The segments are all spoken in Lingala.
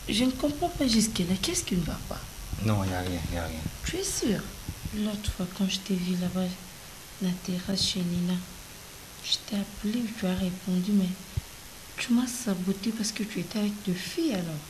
je ne comprends pas jusque-là. Qu'est-ce qui ne va pas? Non, il n'y a rien, il n'y a rien. Tu es sûr? L'autre fois, quand je t'ai vu là-bas, la terrasse chez Nina, je t'ai appelé, tu as répondu, mais tu m'as saboté parce que tu étais avec deux filles alors.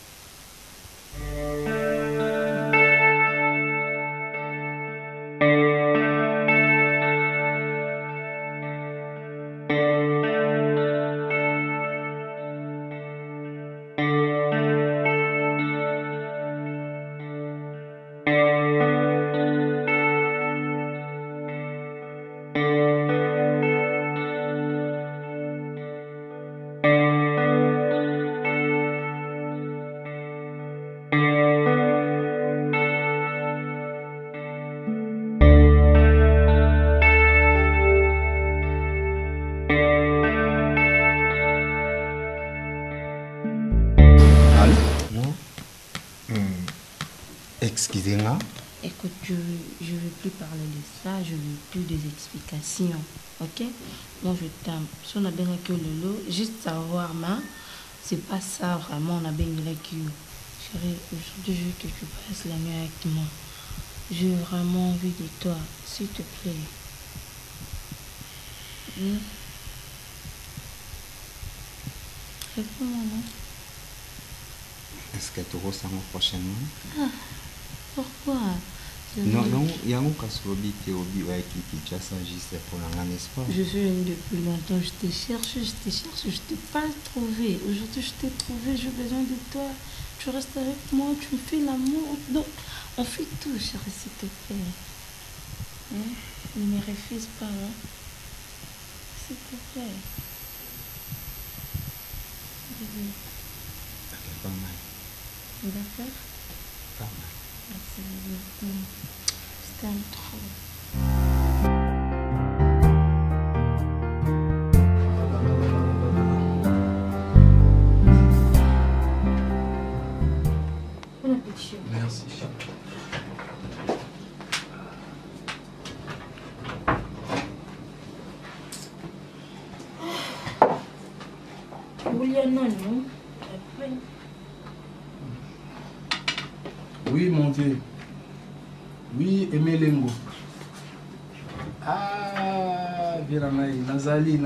Excusez-moi. Écoute, je ne veux plus parler de ça, je ne veux plus des explications, ok? Moi, je t'aime. Si on a bien que le lot, juste savoir, mais c'est pas ça vraiment, on a bien que chérie, aujourd'hui, je veux que tu passes la nuit avec moi. J'ai vraiment envie de toi, s'il te plaît. Réponds-moi, non? Est-ce que tu ressens prochainement? Ah, pourquoi? Non, il y a un cas sur le qui s'agissait pour la n'est-ce pas? Je suis venue depuis longtemps, je te cherche, je t'ai pas trouvé. Aujourd'hui, je t'ai trouvé, j'ai besoin de toi. Tu restes avec moi, tu me fais l'amour. Donc, on fait tout, chérie, s'il te plaît. Hein? Ne me refuse pas, hein? S'il te plaît. Ça fait pas mal. D'accord? Pas mal. Merci beaucoup. Je t'aime trop. Bon appétit. Merci. Oui, mon Dieu. Oui, Emelengo. Ah, Viranai, Nazali.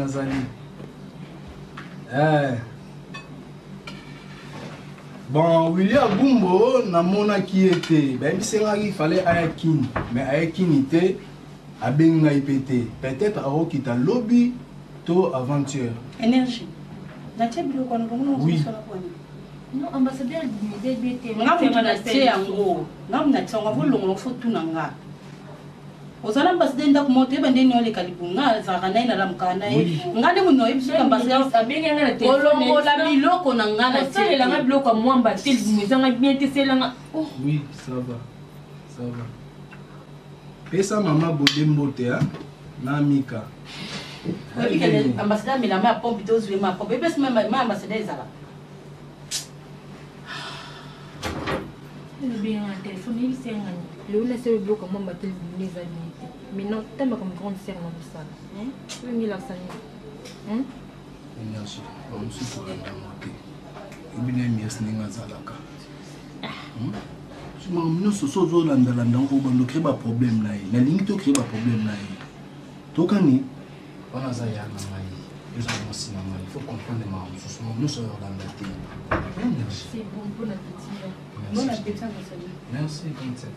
Bon, William Bumbo, namona qui était. Ben, il fallait Ayakin. Mais Ayakin était à Benga IPT. Peut-être à Okita Lobby, to aventure. Énergie. Oui. Non, ambassadeur DBT. On ozala ambassadeur ndak moto bande nyole kalibunga za kana ina lamkana ngane muno ebiso ambassadeur abenga ngana telefone la biloko na ngana tele la nga biloko mwamba tel muzanga bien tesela nga oui ça va pesa mama bodembote hein na mika ambassadeur mais la ma pompe dose ma pompe pesa ma ambassadeur zala bien un téléphone il c'est ngani le laisser le bloc mwamba tel les amis. Mais non, t'aimes comme grande sœur dans tout ça. Hein? Tu veux la sagne. Hein? Énergie. On se pour la montée. Il y a une mies n'inga zalaka. Tu m'as amené ce sozo landa on va nous créer un problème là. La ligne te crée un problème là. Tokani. On a zaya na mai. Ils ont aussi na mai. Il faut comprendre les mamans. Ce sont nous sur landa té. C'est bon appétit. Bon appétit. Merci comme ça.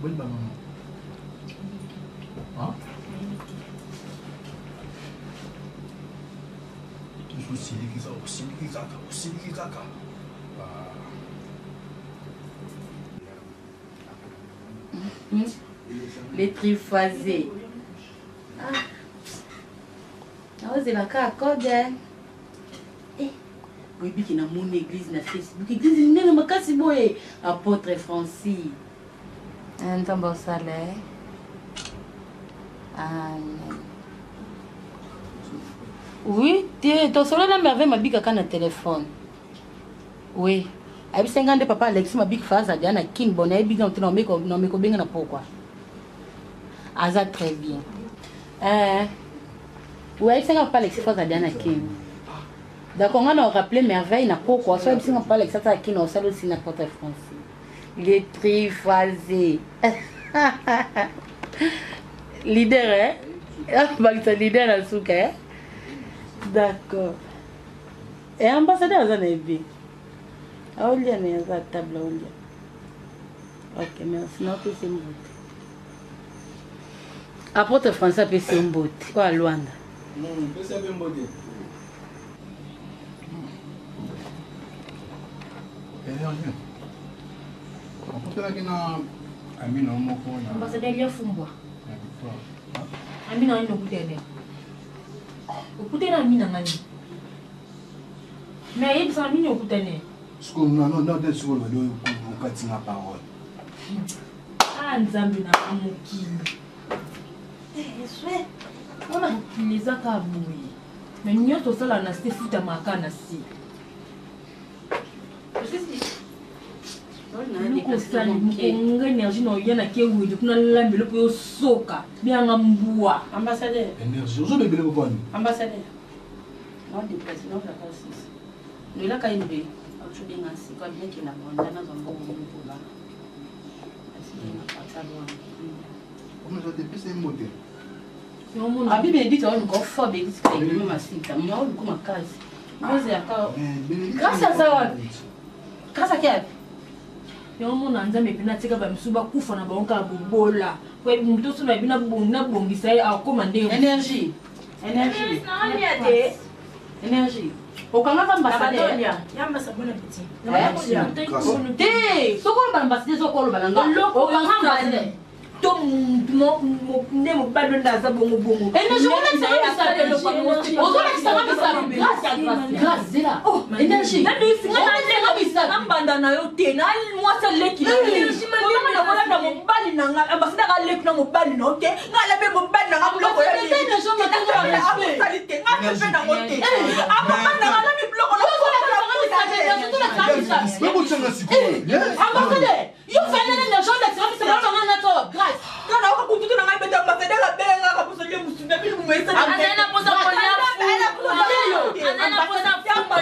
Bonne maman. Hein? Toujours aussi Les triphasés. Ah, c'est la code. Oui, qui na mon église na Facebook. Église n'est pas makasi boye. Apôtre Francis. Un bon salaire. Amen. Oui, ton solo na merveille ma bika kana téléphone. Oui. Abi 50 papa Alexis ma big phase a diana king bona big na meko benga na pourquoi. Aza très bien. Ouais, c'est qu'on parle exprès à Diana Kim. Donc on a rappelé merveille na pourquoi soit si on parle exprès à Kim on sait aussi n'importe français. Il est triphasé. Leader hein? C'est leader à Souka. D'accord. Et ambassadeur à Zanébi. Ah, on y a une table. Ok, merci. Non, c'est une beauté. Apporte français, c'est une beauté. Quoi, à Luanda? Non, c'est une beauté. Ambassadeur, il y a Fumba. Amina, il y a un coup d'année. Mais il y a un coup d'année. Non, c'est ce qu'on va dire. La parole. Ah, Nzambe na mokili. On a les akaboué. Mais nous tout ça là na se futa makana si. Nous énergie no yana ke wili kuna lambelo po soka bien ngambua. Ambassadeur. Énergie. Vous avez bien compris. Ambassadeur. Non, du président de la Constitution. Nous là quand il veut. Je suis bien assis comme bien qu'il a bon dans un bon moment pour là. Comment ça depuis c'est monté. A Bible dit on go for be dit que nous masika. Moi on comme kazi. Vous êtes grâce à ça. Grâce à qui? Yo mona nzambe pina tika ba msuba kufa na baonka bobola. Kwa mtu suna bina bongisa akoma ndenge. Énergie. Énergie. Okanga ambassadeur. Yamba sabona petit. Te, soko ambassadeur soko balanga. Okanga ambassadeur. To ne mo bado ndaza bongo. Énergie on a ça le grâce là. Énergie. Nambanda na yo te na mwasa leki. Énergie na wala mo bali na nga ambassadeur ka leki na mo bali na te. Ngala be mo bali na nga bloko ya. Énergie on a qualité. Ngala na ngote. Ambassadeur na mi bloko na. Ambassadeur, you find an énergie d'excellence dans notre grâce. Quand on a coupé tout dans la bête ambassadeur la belle a posé le musulman puis vous mettez ça. Anena posa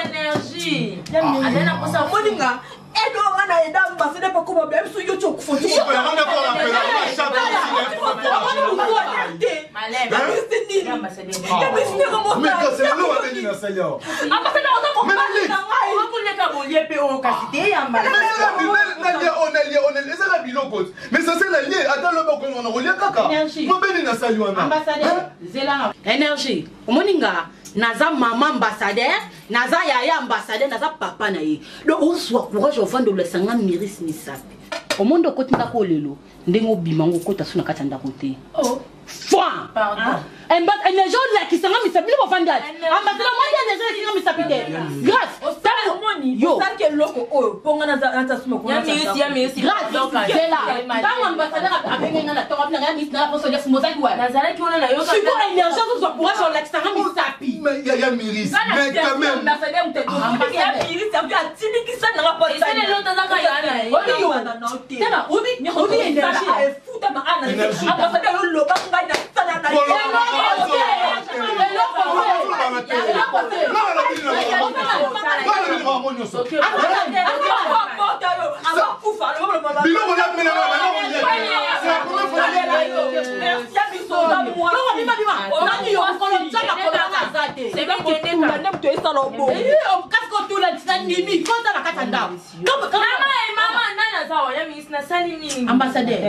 énergie. Anena posa moninga. Edo ngana eda ambassadeur pa ko ba biso yo choku fo. Énergie. Moninga. Naza maman ambassadeur, naza yaya ambassadeur, naza papa na ye. Donc on soit courage au fond de le sanga miris ni sape. Au monde côté ndako lelo, ndengo bimango kota suna katanda côté. Oh. Foi. Pardon. Les gens là qui sont mis sape, ils vont vendre. Ambassadeur moi les gens qui sont mis sape. Grâce. Tala moni. Yo. Ça que loko oh, ponga na suma ko. Yami aussi. Grâce. C'est là. Tant ambassadeur a benga na to na mis na poso ya fumoza kwa. Nazala ki ona na yo. Si pour énergie on soit courage sur l'extérieur mis sape. Mais il y a Miris. Mais quand même. Ambassadeur mte. Ya Miris ça veut atini ki ça na rapport. Et c'est le temps za yana. Oni tena oni énergie. Futa ma ana. Ambassadeur lo ba ngai na sana na. Ambassadeur,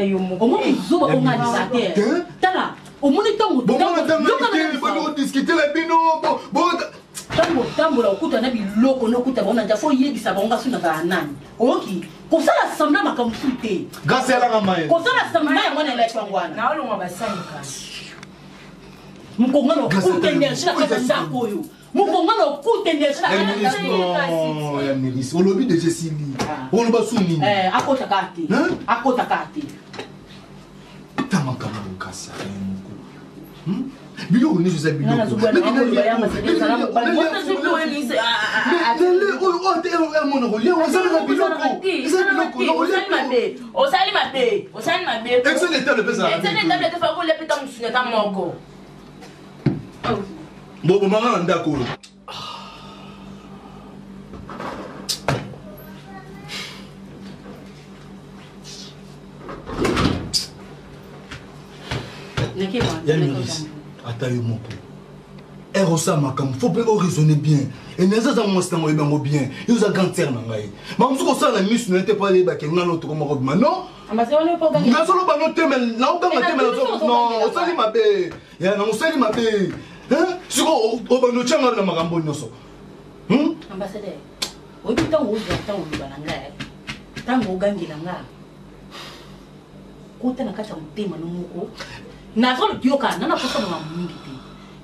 au moins ils ont organisateur. Tala, au moins ils t'ont discuter la bino. Tambola okuta na biloko nokuta bona njafo yebisa bonga suna ba nani. Oki, ko sala samna makamsute. Grâce à la ramaye. Ko sala samna ya mwana la twangwana. Na olonga basanika. Mukongano okuta energie na kata koyo. Mukongano okuta energie na kata non, ya Miris. On lobby de Cécilie. On ba suni. Akota kati. Akota kati. Tamaka mukasa muko. Bilo on est Joseph Bilo. Mais mon relais, on s'en va faut pas raisonner bien. Et nous avons bien. Ils ont garantir na ngai. Mais on se la mission n'était pas les bacs na notre comme Robin. Non. Ah c'est on est pas gagner. Na solo ba no temel, na oka ma temel non, on sali mabe. Ya na on sali mabe. Hein? Siko o ba no changa na makambo nyoso. Ambassadeur. Obi tango uzata uluba na ngai. Tango gangila nga. Kota na kata mtema no muko. Na solo kioka na kosa na mingi te.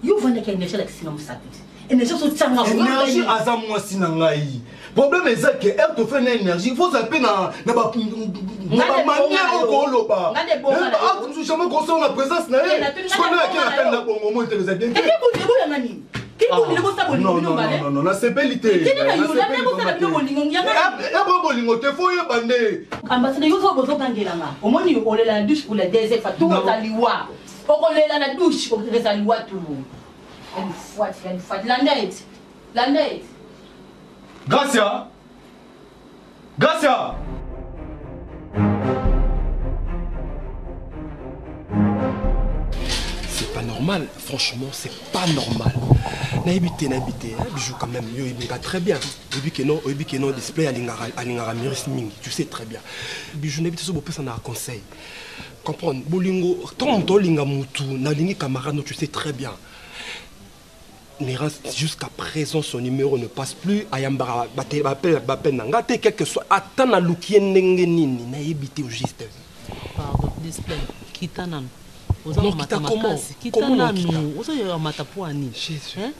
You vanda qu'il y a une échelle qui s'est satisfaite. Énergie sur tchanga. Énergie à moi sinangai. Problème est que elle te fait une énergie. Il faut s'appeler na ba manière au loba. Ah, tu jamais conscient la présence na elle. Je connais qui attend la bon moment te bien. Et qui vous le nani? Qui vous le bossa bolingo? Non, la sébélité. Qui na yo la bossa na bolingo yanga. Eh bolingo te faut y bande. Ambassadeur yo zo bozo kangela nga. Omoni yo olela douche pour les désert fa tout taliwa. Okolela la douche pour que ça liwa tout. Une fois. Landette. Gracia. C'est pas normal, franchement, c'est pas normal. Naibité, bijou quand même, yo il très bien. Obi que non display à l'ingara miris ming, tu sais très bien. Bijou naibité so bopé ça na conseil. Comprendre, bolingo, ton linga mutu, na lingi camarade, tu sais très bien. Jusqu'à présent, son numéro ne passe plus. Ayambara, bappel nangate, quel que soit. Attends, na lukien nengenini, na yébité au juste. Pardon, display. Kitanan. Non, kita comment? Kitanan, osa yo matapuani. Jésus.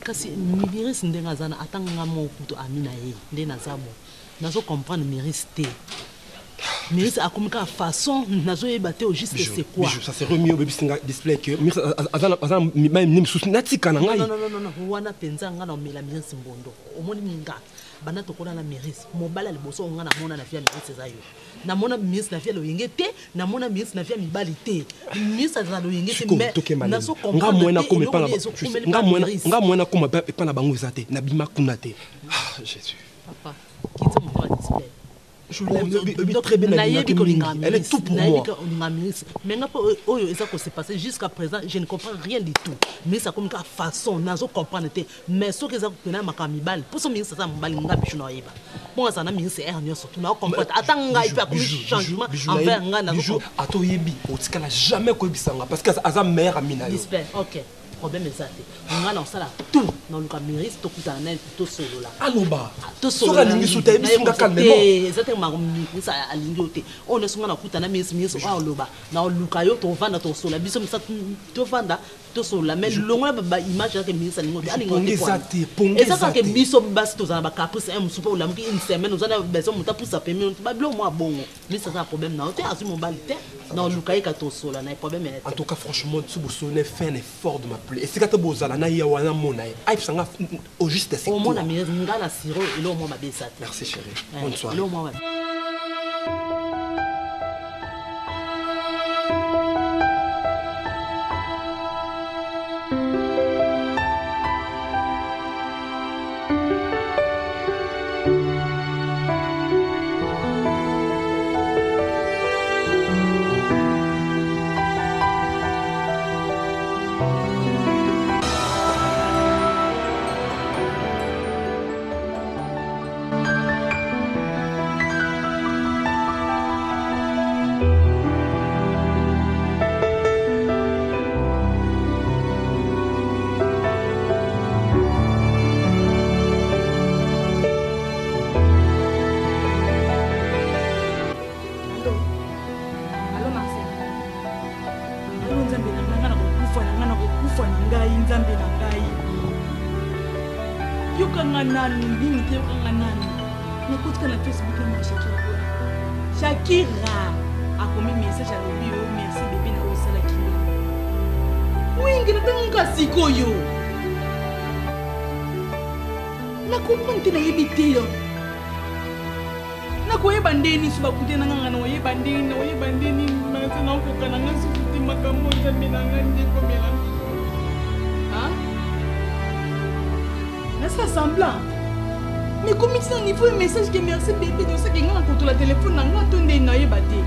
Kasi miris ndengazana atanga mo kuto amina ye, ndena zabo. Nazo comprendre miris te. Mais à comme façon, nazo ébatté au juste c'est quoi? Ça c'est remis au baby display que même sous natika na ngai. Non, wana penza nga na mela miris mbondo. Omoni minga. Bana to kona na miris. Mobala liboso nga na mona na fia miris zayo. Na mona miris na fia lo yengete, na mona miris na fia mibali te. Miris za lo yengete mais nazo comprendre. Nga mona kuma pa na bango zate, na bima kuna te. Ah Jésus. Papa, kita mo display. Je l'aime très bien. Elle est tout pour moi. Mais ça s'est passé jusqu'à présent, je ne comprends rien du tout. Mais ça comme façon, nazo comprendre te. Mais ce que ça peut na makamibal, pour ce ministre ça mbali nga bichu na yeba. Bon ça na ministre erreur surtout na comprendre. Atanga il peut comme changement envers nga na. Ato yebi, o tikala jamais ko bisanga parce que ça mère amina yo. OK. Problème est ça. On a lancé tout dans le caméris, tout coûte un tout solo là. Aloba. Tout solo. Sur la ligne sous terre, ils sont calmement. Exactement, ça a lignoté. On est sur la coûte un ami, c'est aloba. Dans le caillot, on vend ton solo. Bisous, ça tu vends tout solo. Mais le long là, image que ministre lignoté. Et ça que biso basse tous en caprice, un super ou la une semaine, nous avons besoin de pour ça payer. Pas blanc moi bon. Mais ça un problème là. Tu as assumé mon balité. Dans le caillot ton solo, n'a problème. En tout cas, franchement, tu veux faire un effort de m'appeler. Et c'est quand tu as na ya wana mona ai psanga au juste c'est au moins na nga na siro et là moi ma besa. Merci chérie. Bonne soirée. Shakira a commis message à l'objet, merci bébé na osala kilo. Oui, ngina tanga sikoyo. Na comprendre te na yebite yo. Na koyeba ndeni suba kute na nganga na oyeba ndeni na na okoka na nga suti makambo nzambe na nga ndeko mela. Hein? Na ça semblant. Mais comme il s'en faut un message que merci bébé de ça que nga contre la téléphone na nga tonde na yeba te.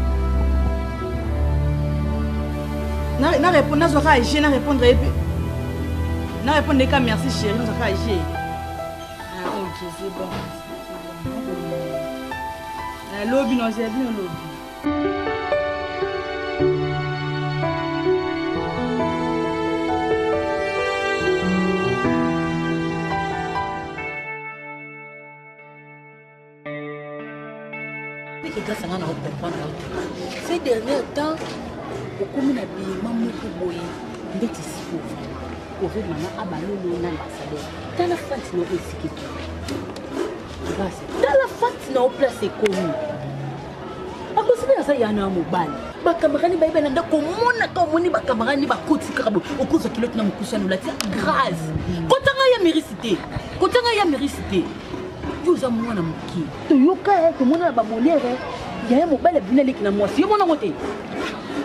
Na répondre na zoka agir na répondre ebe. Na répondre ka merci chérie na zoka agir. Ah OK, c'est bon. Lobby non, j'ai bien lobby. Ces derniers temps, au commun a bien maman pour boyer, mais tu sais pour faire maman à ballon l'ambassadeur. Dans la fin, tu n'as pas ici que tu. Dans la fin, tu n'as pas placé commun. Akosibela sa yana mobile bakamarani bayiba nda komona komoni bakamarani bakoti karabo okuzo kiloti na mukushano lati grâce kotanga ya mérité yoza mwana muki to yoka to mona ba moliere ya mobile binele kina mwasi yo mona ngote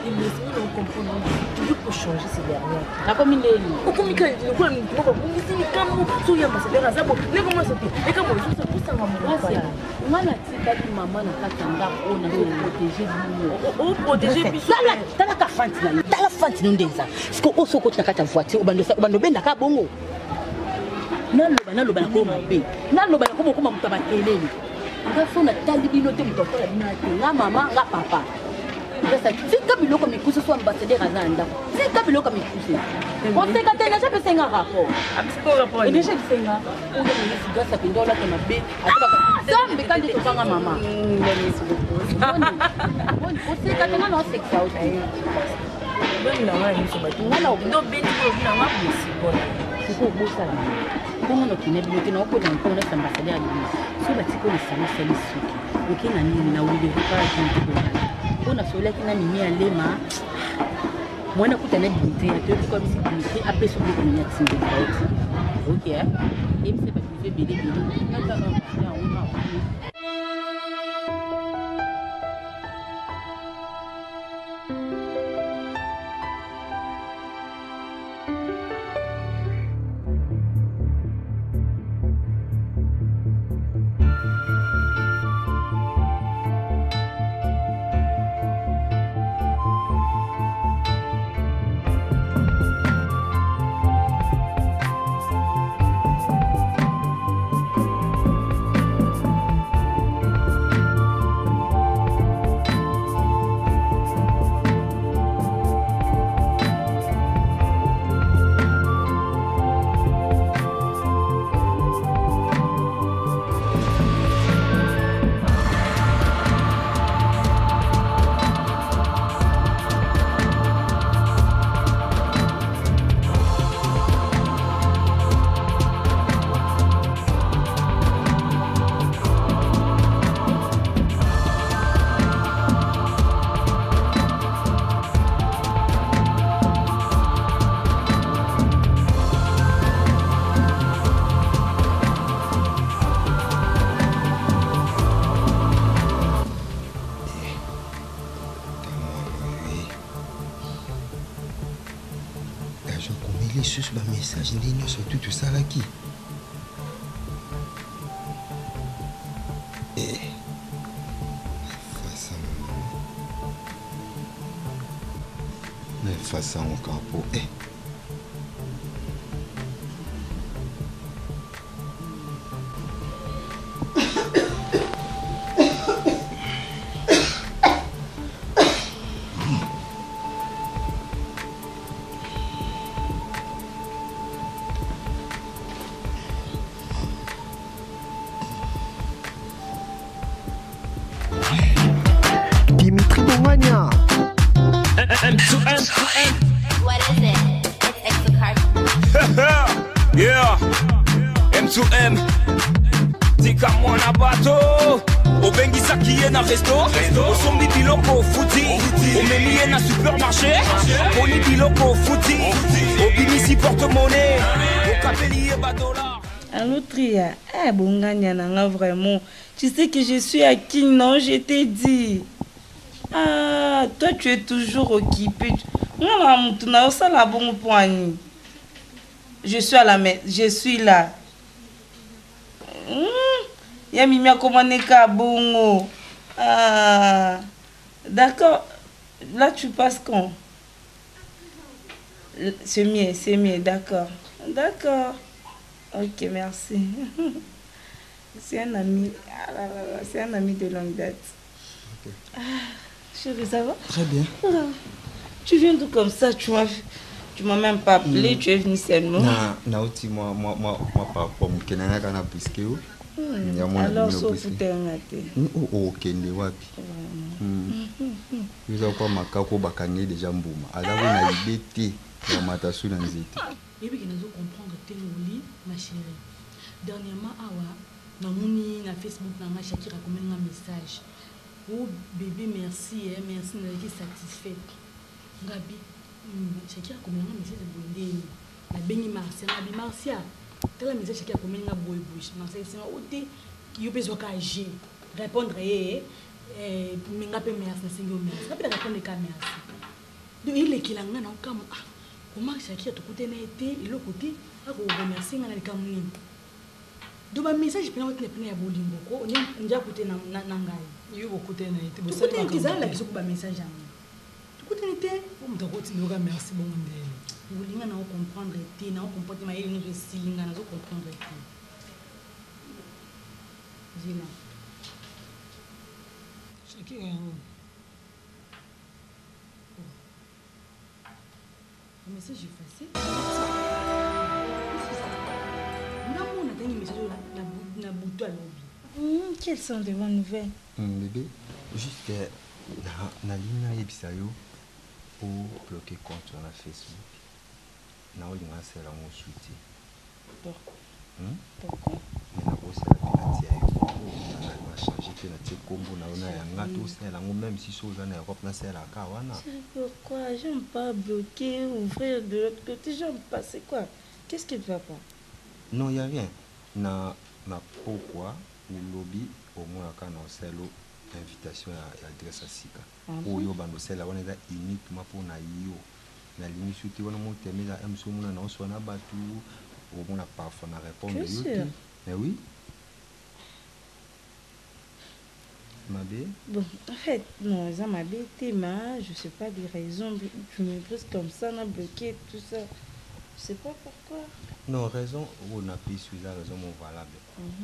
mais on comprend tu peux changer ces dernières na comme ndeni okomika lokula mutoko ngisi kamu so ya ambassadeur azabo ne comment ça et comme ça pousse ma mwasi ngana tika di maman na katanga ona protéger biso tala ka fanti na ndeza siko oso ko tika kata voiture obando benda ka bongo naloba na ko mabe naloba na ko mokoma mutaba kelele nga fona tali bino te mutoko ya bina te nga mama nga papa Tika biloko mikusu so ambassadeur azanda. Tika biloko mikusu. On sait quand elle a jamais fait un rapport. Et déjà il fait un. On a mis ce gars ça pindola là comme bé. Ça me quand tu fanga maman. On sait quand on a un sexe out. Bon na ngani so ba. Ngala ndo beti ko na ngapi si bon. Siko bosa. Comment on kine biloko na ko dans ko na ambassadeur ali. So ba tiko le sama sali suki. Okina nini na uli de pas du on a solé qui n'a ni mis à l'ema. Moi, on a coupé un budget. Tu vois comme si budget après ce que on a tiré. Ok. Et c'est pas que tu fais message ndini surtout tout ça là qui face à mon capot What is it? It's Exocarton. Yeah, M2M. Tika mwana bato. Obengisa kiye na resto. Osombi biloko futi. Omeliye na supermarché. Poni biloko futi. Obimisi porte-monnaie. Okapeliye ba dollar. l'autre, bon, vraiment. Tu sais que je suis à qui, non? Je t'ai dit. Ah, toi, tu es toujours occupé. Non, ça la bonne poignée. Je suis à la maison. Je suis là. Ya mimi commandé kabongo. Ah, d'accord. Là, tu passes quand? C'est mieux, d'accord. D'accord. Ok, merci. C'est un ami. Ah là là là, c'est un ami de longue date. Ok. Ah, chérie, ça va? Très bien. Ah, tu viens d'où comme ça? Tu m'as même pas appelé, tu es venu seulement. Non, moi, par rapport à mon canard, puisque alors, sauf que tu es un athée. Ok, wapi. Vous avez pas ma capo bakangé déjà mbouma. Alors, on a libéré la matasou dans les étés. Et puis, nous allons comprendre Téléoli, ma chérie. Dernièrement, na moni na Facebook na ma Shakira comme un message. Oh bébé, merci, merci, nous sommes satisfaits. Ngabi, Shakira comme un message de bonne. La béni Marcia, Nabi Marcia. Tel message Shakira comme un boy bouche. Marcia, c'est un outil qui est besoin d'agir. Répondre, mingape merci, c'est un merci. Après répondre qu'à merci. Donc il est qu'il a un comme comment Shakira te coûte n'était il le côté à vous remercier dans les camoufles. Donc un message pour nous qui n'est pas bolingo ko on déjà coûté nangai. Il vous coûté n'était. Vous savez que ça là qui se coupe un message à moi. Tu coûte n'était on me dit nous merci bon ndé. Vous linga na comprendre té na comportement il nous silinga na comprendre té. Zina. Shakira le message est effacé. Quelles sont les bonnes nouvelles? Bébé, juste na ligne ebisayo pour bloquer compte sur la Facebook. Na o linga sela mo suti. Pourquoi? Na ko sela penati ayo. Na va changer que na te kombo na ona ya ngato sela ngo même si so na Europe na sela ka wana. Pourquoi? J'aime pas bloquer, ouvrir de l'autre côté, j'aime pas, c'est quoi? Qu'est-ce qui ne va pas? Non, il n'y a rien. Na pourquoi le lobby au moins quand on sait l'invitation à l'adresse à Sika. Ou yo bando sela on est uniquement pour na yo. Na ligne surtout on monte mais là am so mona na so na batu au moins parfois na répondre yo. Mais oui. Ma bé? Bon, en fait, non, ça m'a bêté, mais je sais pas des raisons. Tu me poses comme ça, on a bloqué tout ça. Je sais pas pourquoi. Non, raison, on a pris sur la raison valable.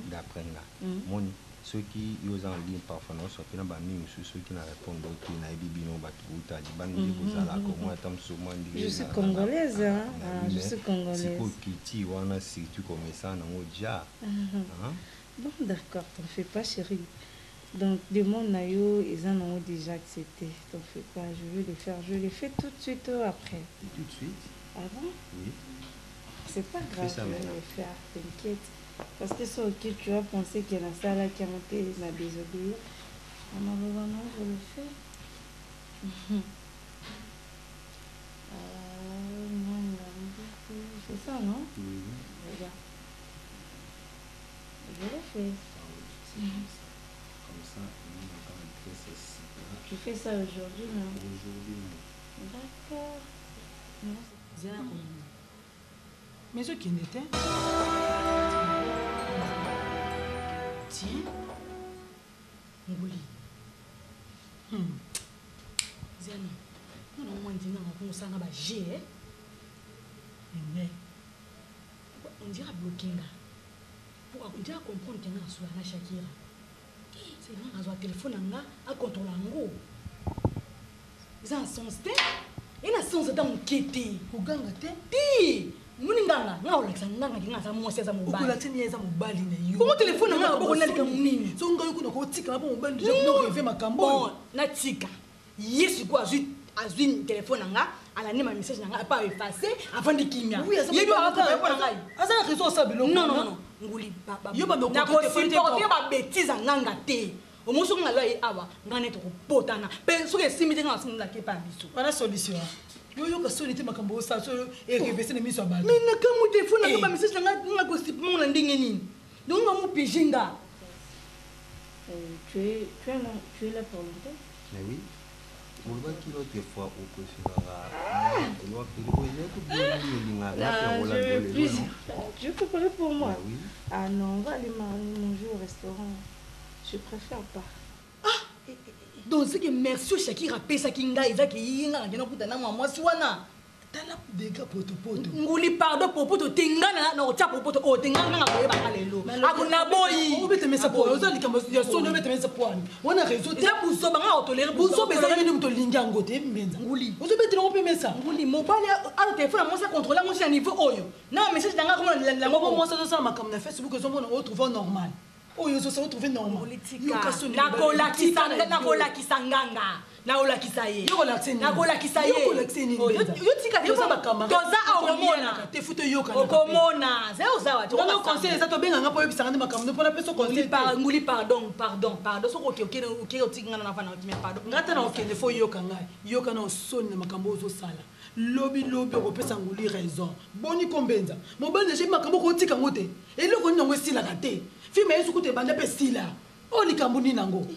D'après là. Moni, ceux qui osent en ligne parfois, non, soit dans ceux qui ne répondent pas, qui n'ont pas de je suis congolaise, hein. Je suis congolaise. C'est pour on a surtout comme ça, non, déjà. Bon, d'accord, t'en fais pas, chérie. Donc, demande Nayo, ils en ont déjà accepté. T'en fais pas, je vais le faire. Je le fais tout de suite après. Tout de suite? Ah bon? Oui. C'est pas grave, je vais le faire, t'inquiète. Parce que c'est ok, tu vas penser qu'il y a la salle qui a monté la désobéir. On a besoin, non, je le fais. C'est ça, non? Oui. Regarde. Je le fais. Comme ça, on va quand même faire ça. Tu fais ça aujourd'hui, non? Aujourd'hui, non. D'accord. Mais ce qui n'était. Tiens. Ngoli. Zena. Non, on dit non, on s'en va gérer. Mais. On dirait bloquer là. Pour on dirait comprendre qu'il y a un sur la Shakira. C'est un un téléphone à contrôler en gros. Ils ont un sens de. Il a un sens de mon quête. Pour gagner. Ti. Muninganga, nga olakisa nganga ngingaza mwasi za mobali. Ukulathi niyeza mobali na yo. Ko telefone nga boko nalika munini. So nga yokuna ko tika ba mobali je ko fe makambo. Bon, na tika. Yesu ko azwi telefone nga, ala nema message nga pas effacer avant de kimia. Yebi ba ko ngai. Asa réseau ça biloko. Non. Nguli baba. Yo ba ko supporter ba bêtise nganga te. Omusu nga lwa awa ngane to ko potana. Pe so ke simite nga sinza ke pa biso. Wala solution. Yo ka solité makambo ça so et réveiller na miso ba. Mais na ka mu téléphone na ba message na gossip mon na ndenge nini. Donc na mu pejinga. Tu es là pour longtemps? Mais oui. On voit qu'il y a des fois où tu je peux parler pour moi. Oui. Ah non, on va aller manger au restaurant. Je préfère pas. Ah, donc c'est que merci Shakira pesa kinga ezaki yinga ngena kutana mwa swana. Tala dega poto. Nguli pardon popoto tingana na ocha popoto o tingana nga koyeba kalelo. Akuna boyi. Obete mesa po. Ozo likambo ya sono obete mesa po ani. Wana réseau te buzo banga otolere buzo pesa ngani mutolinga ngote mbenza. Nguli. Ozo bete ngo pe mesa. Nguli mobile a téléphone moi ça contrôler moi c'est niveau oyo. Na message danga comme la ngo moi ça ça makam na Facebook ozo mona retrouver normal. Oyo ozo se retrouver normal. La kola kisanganga. Naola kisaye. Naola kisaye. Yo tika toza bakama. Toza akomona. Te futo yoka. Okomona. Zeo zawa. Tu vas conseiller ça to benga ngapo yebisa ngandi makama. Mpona peso conseiller nguli pardon. So ok otika ngana fana kimia pardon. Ngata na okende fo yoka ngai. Yoka na osoni na makambo ozo sala. Lobi opesa nguli raison. Boni kombenza. Mobile neje makambo ko tika ngote. Eloko ni ngo sila kate. Fima yesu kute banda pe sila. O likambo ni nango.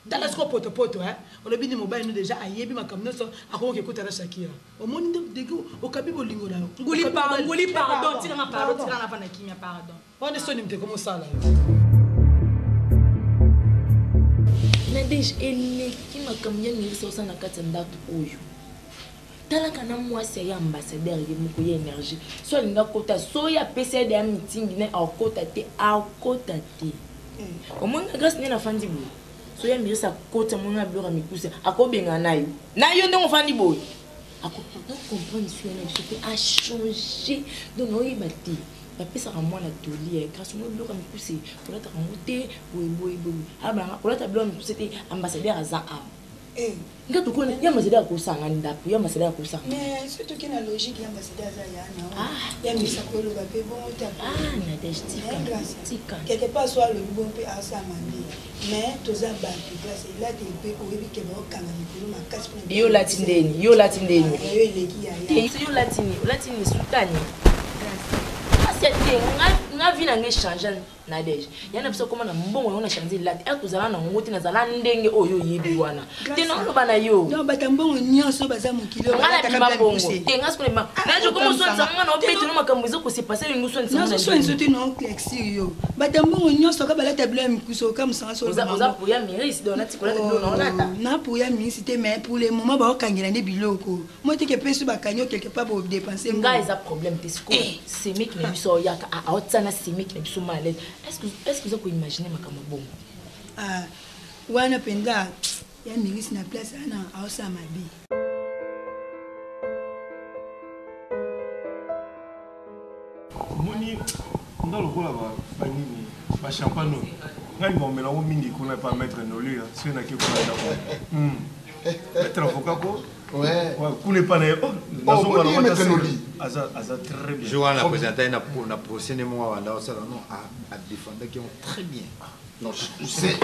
Dans la scope poto hein on a bien mobile nous déjà ayebi makamno so akoko écouter la Shakira au monde de au kabibo lingo na nguli pardon tika na fana kimia pardon on est sonné mte comme ça là Nadej ele ki makamya ngirisa osana kati ndatu oyo tala kana mwasi ya ambassadeur ye muko ye énergie so linga kota so ya PC de meeting ne akota te au moins grâce ni na fandi bo so ya mirisa kota mona blora mikusa akobenga nayo ndongo fandi boy akopata comprendre sur elle c'était a changer donc oyi bati ba pesa ka mwana toli grâce mo blora mikusa pour être monté boy abanga pour être blora mikusa te ambassadeur aza nga to kone ya ambassadeur ko sanga ndapo ya ambassadeur ko sanga mais surtout que la logique ya ambassadeur aza ya na ya misa ko lo ba pe bon ta na destika quelque part soit le bon pe asa mandi mais toza ba place là te pe ko yebi ke ba kanga ni ko ma casse pour yo latindeni yo leki ya yo latini sultani nga vina nge changer na deja yana biso koma na mbongo yona changer lati akuzala na ngoti na zala ndenge oyo yebi wana tena lo bana yo no batambongo nyonso baza mokilo ngala bima bongo tenga skole ma na jo komo so ntsanga na opete no makambo zo ko se passer lingu so ntsanga na so nzuti no klexi yo batambongo nyonso ka bala tabla mikuso ka msanga so za pour ya miris dona tikola te dona onata na pour ya miris te mais pour le moment ba okangela ne biloko moi te ke peso bakanyo quelque part pour dépenser nga eza problème te sko c'est mec ne biso ya a otsana c'est mec ne biso malade. Est-ce que vous pouvez imaginer ma caméra bon? Ah, wana penda, ya miris na place ana aosa mabi. Moni, dans le rôle ba champagne. Ngai bon mélange mingi qu'on pas mettre dans lui là, c'est na ki ko na mettre avocat ko. Ouais, qu'on pas na Aza très bien. Je vois la présenter na prochaine mois là ça non à défendre qui ont très bien. Non, tu sais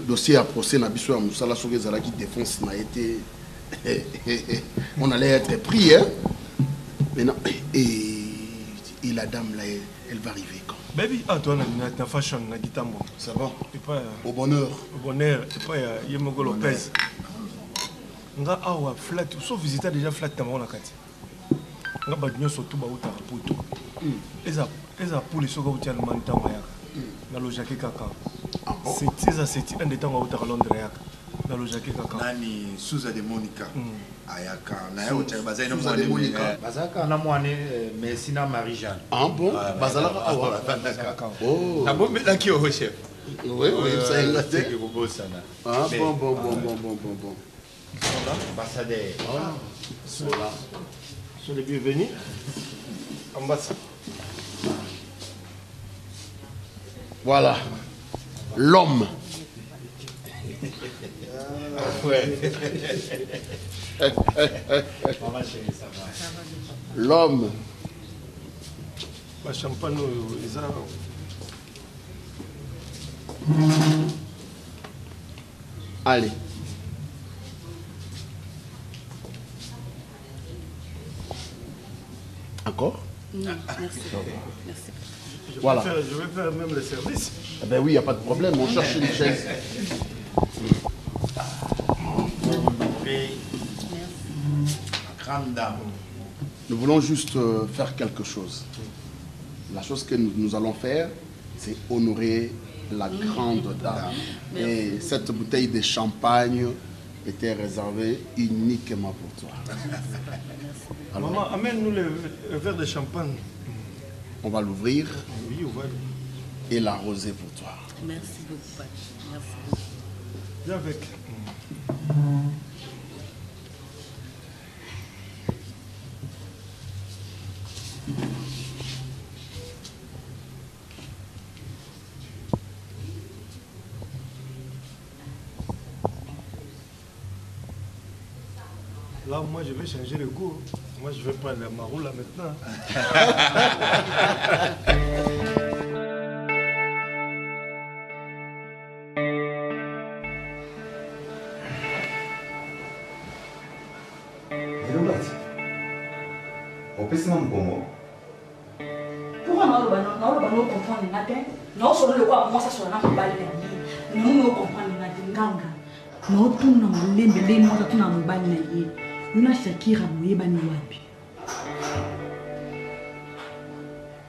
dossier à procès na biso ya musala soki zala qui défense n'a été on allait être pris hein. Maintenant et la dame là elle va arriver quand? Baby, toi na fashion na gitambo. Ça va? Et pas au bonheur. Au bonheur, et pas Yemogo Lopez. Nga awa flat, sauf visiter déjà flat tamo na kati. Nga ba nyonso to ba uta poto. Eza pour les soga utia man tamo yaka. Na lojaki kaka. C'est un des temps uta Londres yaka. Na lojaki kaka. Nani Souza de Monica. Ayaka na yo utia bazai no mwana Monica. Bazaka na mwana Messi na Marie-Jeanne. Ah bon? Bazalaka awa. Oh. Na bombe la ki au chef. Oui, ça y est. C'est que vous bossez là. Ah bon. Ambassadeur. Voilà. Sur les bienvenus. Ambassadeur. Voilà. L'homme. Ouais. L'homme. Ba champagne eza. Allez. Encore? Non, merci. Merci. Voilà. Je vais faire même le service. Eh ben oui, il n'y a pas de problème, on cherche une chaise. Grande dame. Nous voulons juste faire quelque chose. La chose que nous allons faire, c'est honorer la grande dame. Et cette bouteille de champagne était réservée uniquement pour toi. Alors, maman, amène-nous le verre de champagne. on va l'ouvrir oui, on va... et l'arroser pour toi. Merci beaucoup, Patrick. Merci beaucoup. Viens avec. Là, moi, je vais changer le goût. Moi, je vais prendre la maroula maintenant. opesi nga mokongo pourquoi naoloba comprendre nga te naosolo lokwa mwasi asola na mobali na ye naono comprendre nga te nganga naotuna molembe nde mwasi atuna mobali na ye yo na shakira boyebani wapi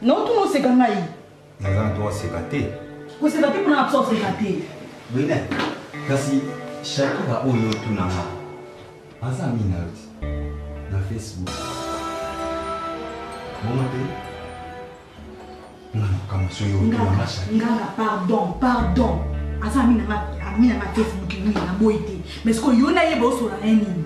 naotuna oseka ngai naza na to oseka te koseka te mpona na biso oseka te bwene kasi shakira oyo otunanga aza minauti na Facebook nganga pardon aza aminanga Facebook nini na boyi te mais siko yo na ye bosola na nini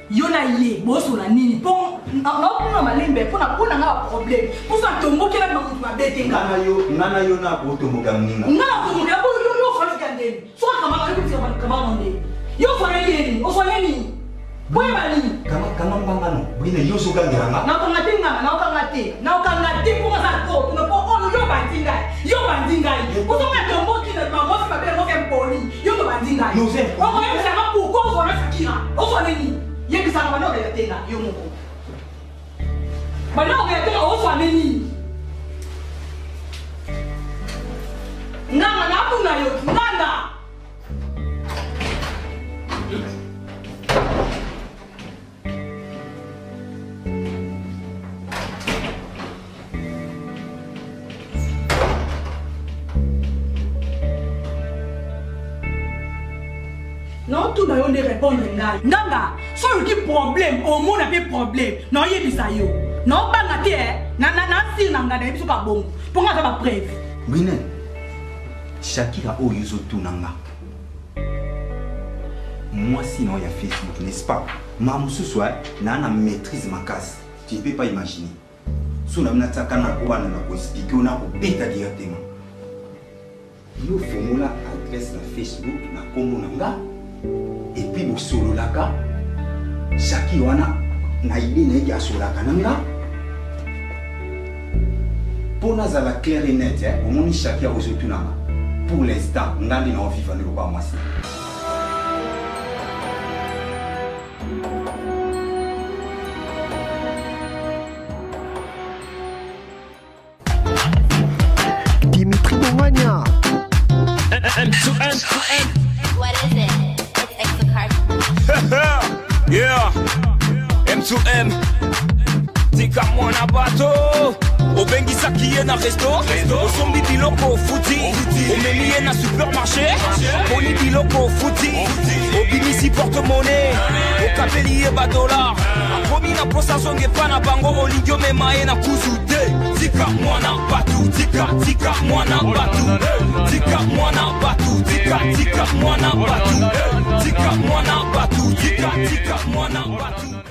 yo na ye bosola nini mpo naokuna malembe mpona nga baproblème mposo atombokela bakutu babete ngana yo na kotomboka mninga nga nakomoka yo falaka ndeni soka kamaka yokotikamaka ndeni yo fana yeni ofana nini boyeba nini kama mbangano bwine yo sokangelanga naokanga te nganga naokanga te mpo aza koto po oyo yo bandi ngai ozonga tombokina mamosi babele moke mponi yo to bandi ngai okoyebisanga pourko ozwana sakira ozwa nini yebisanga bana obeya tenga yo moko bana obeya tenga ozwa nini nganga napuna yo nganga non tout na yo nde répondre ngai nganga soki ki problème omona mpe problème na oyebisa yo na obanga te na nsiri na ngai na yebiso ka bongo mpo nga aza bapreve bwine shakira oyo ozotunanga mwasi na oyo ya Facebook n'est-ce pas ma mosusu naa na maîtrise makasi tu ne peux pas imaginer so na mina tiaka na wana na koexplike ona kobeta directement yo fongola adresse na Facebook na kombo na nga et puis bosololaka shaki wana na idée na yeki asololaka na nga mpo nazala clair et net omoni shaki akozotunanga pour l'instant nga nde na ovivre nde lokola mwasi Dimitri Bongania M2M. What is it? Yeah, M2M. Tika mwana bato obengisa kiye na resto osombi biloko futi omemiye na supermarché poni biloko futi obimisi porte-monnaie okapeli ye $, akomi na posa zonge pa na bango olingi omema ye na kuzu te tika mwana batu tika mwana batu tika mwana batu tika mwana batu tika mwana batu tika mwana batu